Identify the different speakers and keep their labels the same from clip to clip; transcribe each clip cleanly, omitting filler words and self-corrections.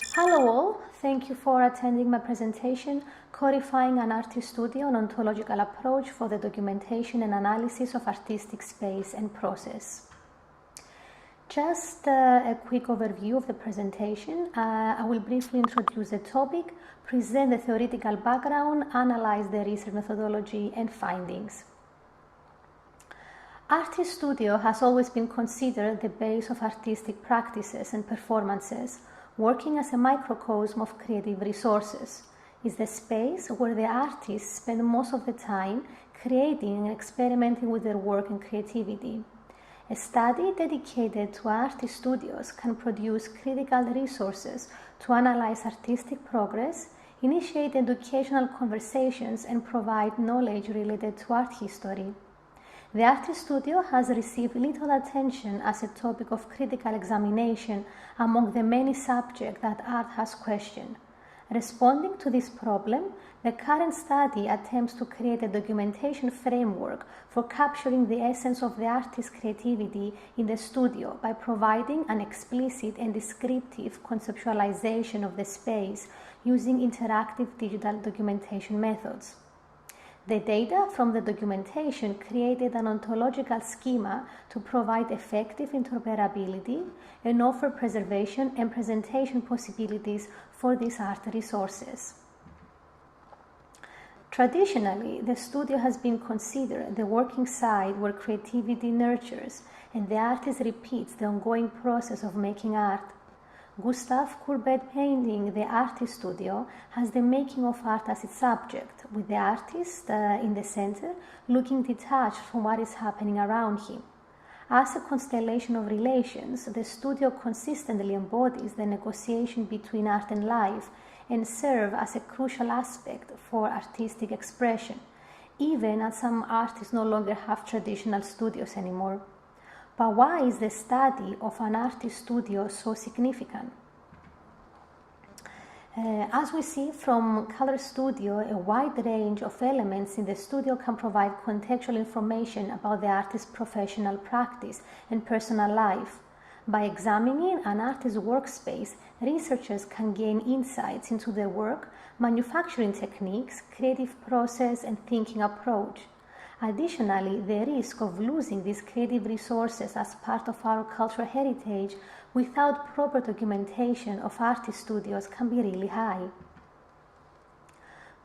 Speaker 1: Hello all, thank you for attending my presentation, Codifying an Artist Studio, an ontological approach for the documentation and analysis of artistic space and process. Just a quick overview of the presentation. I will briefly introduce the topic, present the theoretical background, analyze the research methodology and findings. Artist studio has always been considered the base of artistic practices and performances, working as a microcosm of creative resources. It's the space where the artists spend most of the time creating and experimenting with their work and creativity. A study dedicated to artist studios can produce critical resources to analyze artistic progress, initiate educational conversations, and provide knowledge related to art history. The artist studio has received little attention as a topic of critical examination among the many subjects that art has questioned. Responding to this problem, the current study attempts to create a documentation framework for capturing the essence of the artist's creativity in the studio by providing an explicit and descriptive conceptualization of the space using interactive digital documentation methods. The data from the documentation created an ontological schema to provide effective interoperability and offer preservation and presentation possibilities for these art resources. Traditionally, the studio has been considered the working site where creativity nurtures and the artist repeats the ongoing process of making art. Gustave Courbet's painting, The Artist Studio, has the making of art as its subject, with the artist in the center, looking detached from what is happening around him. As a constellation of relations, the studio consistently embodies the negotiation between art and life and serves as a crucial aspect for artistic expression, even as some artists no longer have traditional studios anymore. But why is the study of an artist studio so significant? As we see from Color Studio, a wide range of elements in the studio can provide contextual information about the artist's professional practice and personal life. By examining an artist's workspace, researchers can gain insights into their work, manufacturing techniques, creative process, and thinking approach. Additionally, the risk of losing these creative resources as part of our cultural heritage without proper documentation of artist studios can be really high.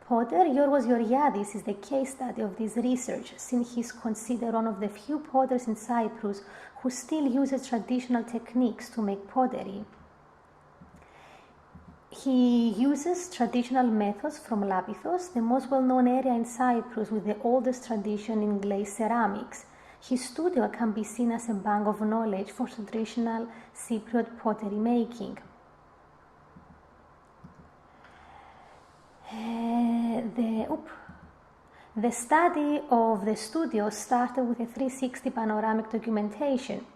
Speaker 1: Potter Yorgos Georgiadis is the case study of this research, since he is considered one of the few potters in Cyprus who still uses traditional techniques to make pottery. He uses traditional methods from Lapithos, the most well-known area in Cyprus with the oldest tradition in glazed ceramics. His studio can be seen as a bank of knowledge for traditional Cypriot pottery making. The study of the studio started with a 360 panoramic documentation,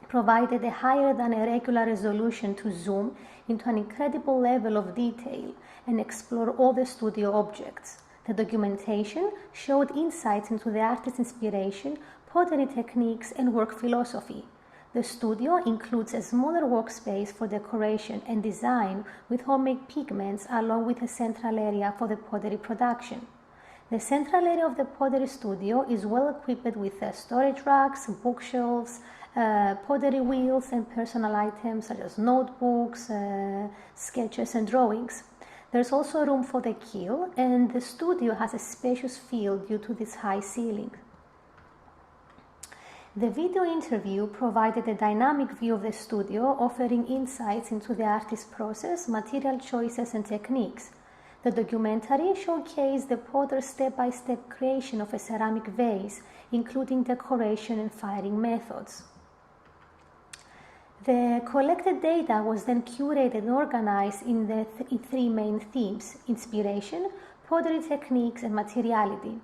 Speaker 1: provided a higher than a regular resolution to zoom into an incredible level of detail and explore all the studio objects. The documentation showed insights into the artist's inspiration, pottery techniques, and work philosophy. The studio includes a smaller workspace for decoration and design with homemade pigments, along with a central area for the pottery production. The central area of the pottery studio is well equipped with storage racks, bookshelves, pottery wheels, and personal items such as notebooks, sketches, and drawings. There's also room for the kiln, and the studio has a spacious feel due to this high ceiling. The video interview provided a dynamic view of the studio, offering insights into the artist's process, material choices, and techniques. The documentary showcased the potter's step-by-step creation of a ceramic vase, including decoration and firing methods. The collected data was then curated and organized in three main themes: inspiration, pottery techniques, and materiality.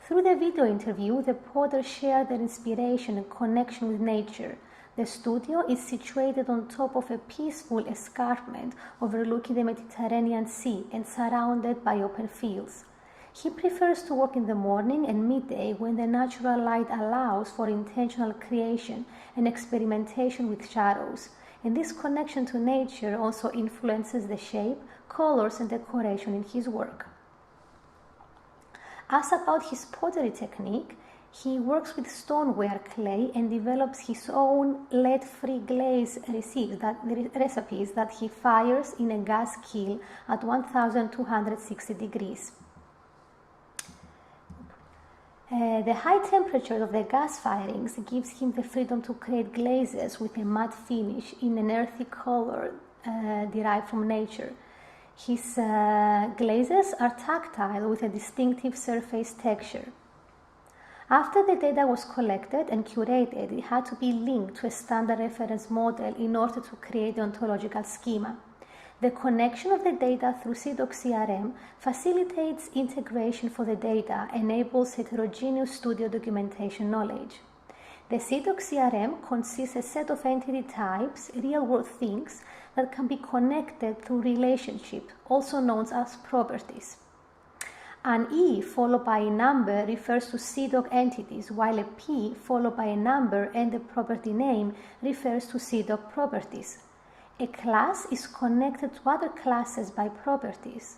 Speaker 1: Through the video interview, the potters shared their inspiration and connection with nature. The studio is situated on top of a peaceful escarpment overlooking the Mediterranean Sea and surrounded by open fields. He prefers to work in the morning and midday when the natural light allows for intentional creation and experimentation with shadows, and this connection to nature also influences the shape, colors, and decoration in his work. As about his pottery technique, he works with stoneware clay and develops his own lead-free glaze recipes that he fires in a gas kiln at 1260 degrees. The high temperature of the gas firings gives him the freedom to create glazes with a matte finish in an earthy color derived from nature. His glazes are tactile with a distinctive surface texture. After the data was collected and curated, it had to be linked to a standard reference model in order to create the ontological schema. The connection of the data through CIDOC-CRM facilitates integration for the data, enables heterogeneous studio documentation knowledge. The CIDOC-CRM consists of a set of entity types, real-world things, that can be connected through relationship, also known as properties. An E followed by a number refers to CIDOC entities, while a P followed by a number and the property name refers to CIDOC properties. A class is connected to other classes by properties.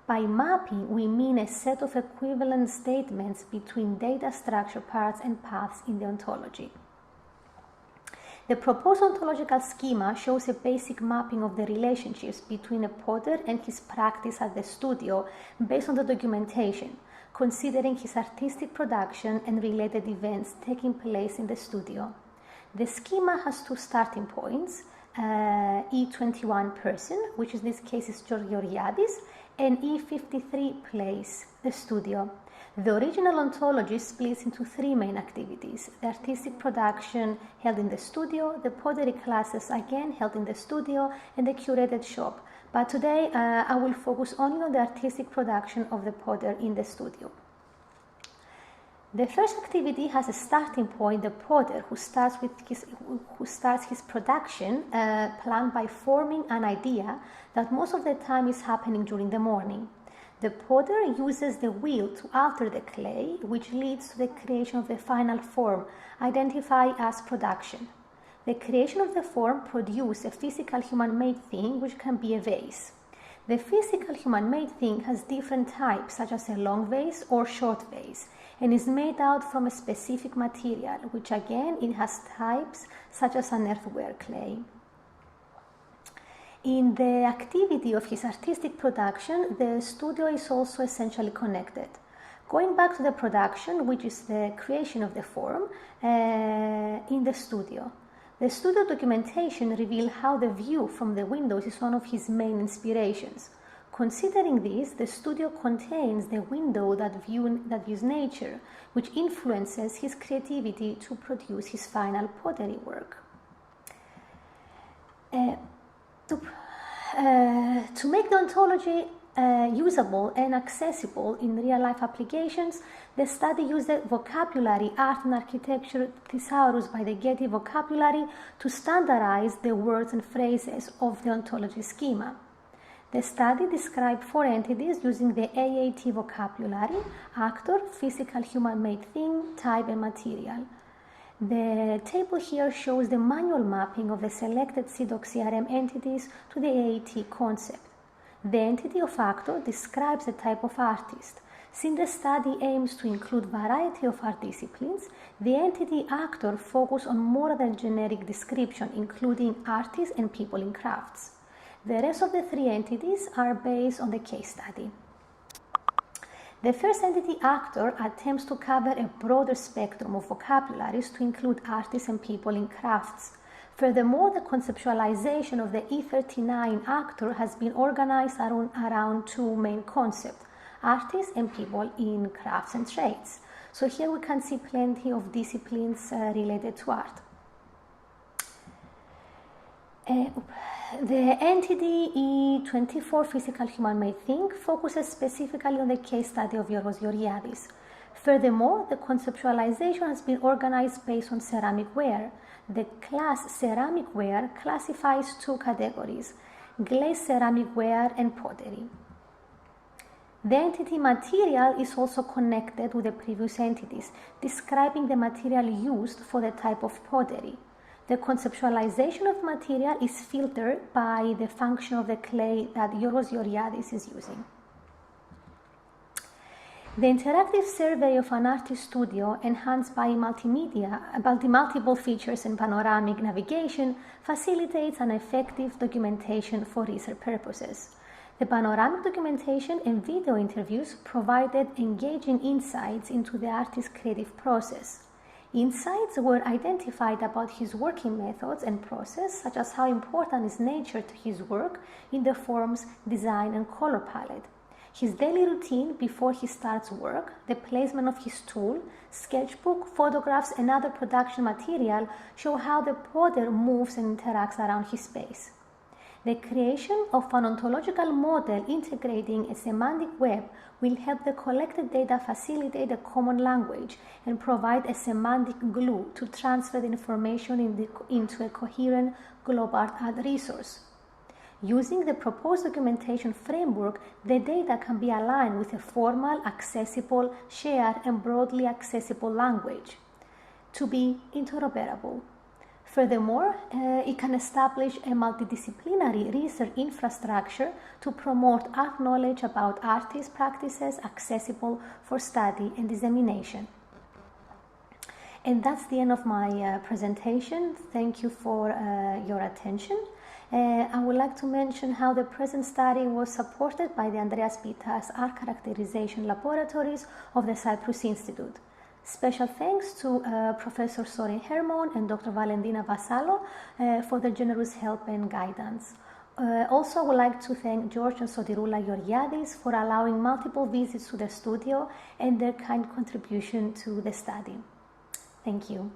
Speaker 1: By mapping, we mean a set of equivalent statements between data structure parts and paths in the ontology. The proposed ontological schema shows a basic mapping of the relationships between a potter and his practice at the studio based on the documentation, considering his artistic production and related events taking place in the studio. The schema has two starting points, E21 person, which in this case is Georgiadis, and E53 place, the studio. The original ontology splits into three main activities: the artistic production held in the studio, the pottery classes again held in the studio, and the curated shop. But today I will focus only on the artistic production of the potter in the studio. The first activity has a starting point, the potter, who starts his production planned by forming an idea that most of the time is happening during the morning. The potter uses the wheel to alter the clay, which leads to the creation of the final form, identified as production. The creation of the form produces a physical human-made thing, which can be a vase. The physical human-made thing has different types, such as a long vase or short vase, and is made out from a specific material, which again it has types such as an earthenware clay. In the activity of his artistic production, the studio is also essentially connected. Going back to the production, which is the creation of the form, in the studio. The studio documentation reveals how the view from the windows is one of his main inspirations. Considering this, the studio contains the window that views nature, which influences his creativity to produce his final pottery work. To make the ontology usable and accessible in real-life applications, the study used the vocabulary, art and architecture Thesaurus by the Getty vocabulary to standardize the words and phrases of the ontology schema. The study described four entities using the AAT vocabulary: actor, physical human-made thing, type, and material. The table here shows the manual mapping of the selected CIDOC-CRM entities to the AAT concept. The entity of actor describes the type of artist. Since the study aims to include variety of art disciplines, the entity actor focuses on more than generic description, including artists and people in crafts. The rest of the three entities are based on the case study. The first entity, actor, attempts to cover a broader spectrum of vocabularies to include artists and people in crafts. Furthermore, the conceptualization of the E39 actor has been organized around two main concepts: artists and people in crafts and trades. So here we can see plenty of disciplines related to art. The entity E24 physical human-made thing focuses specifically on the case study of Yorgos Georgiadis. Furthermore, the conceptualization has been organized based on ceramic ware. The class ceramic ware classifies two categories: glazed ceramic ware and pottery. The entity material is also connected with the previous entities, describing the material used for the type of pottery. The conceptualization of material is filtered by the function of the clay that Yorgos Georgiadis is using. The interactive survey of an artist studio, enhanced by multiple features and panoramic navigation, facilitates an effective documentation for research purposes. The panoramic documentation and video interviews provided engaging insights into the artist's creative process. Insights were identified about his working methods and process, such as how important is nature to his work in the forms, design, and color palette. His daily routine before he starts work, the placement of his tool, sketchbook, photographs, and other production material show how the potter moves and interacts around his space. The creation of an ontological model integrating a semantic web will help the collected data facilitate a common language and provide a semantic glue to transfer the information into a coherent global art resource. Using the proposed documentation framework, the data can be aligned with a formal, accessible, shared, and broadly accessible language to be interoperable. Furthermore, it can establish a multidisciplinary research infrastructure to promote art knowledge about artist practices accessible for study and dissemination. And that's the end of my presentation. Thank you for your attention. I would like to mention how the present study was supported by the Andreas Pitas Art Characterization Laboratories of the Cyprus Institute. Special thanks to Professor Sorin Hermon and Dr. Valentina Vassalo for their generous help and guidance. Also, I would like to thank George and Sotiroula Georgiadis for allowing multiple visits to the studio and their kind contribution to the study. Thank you.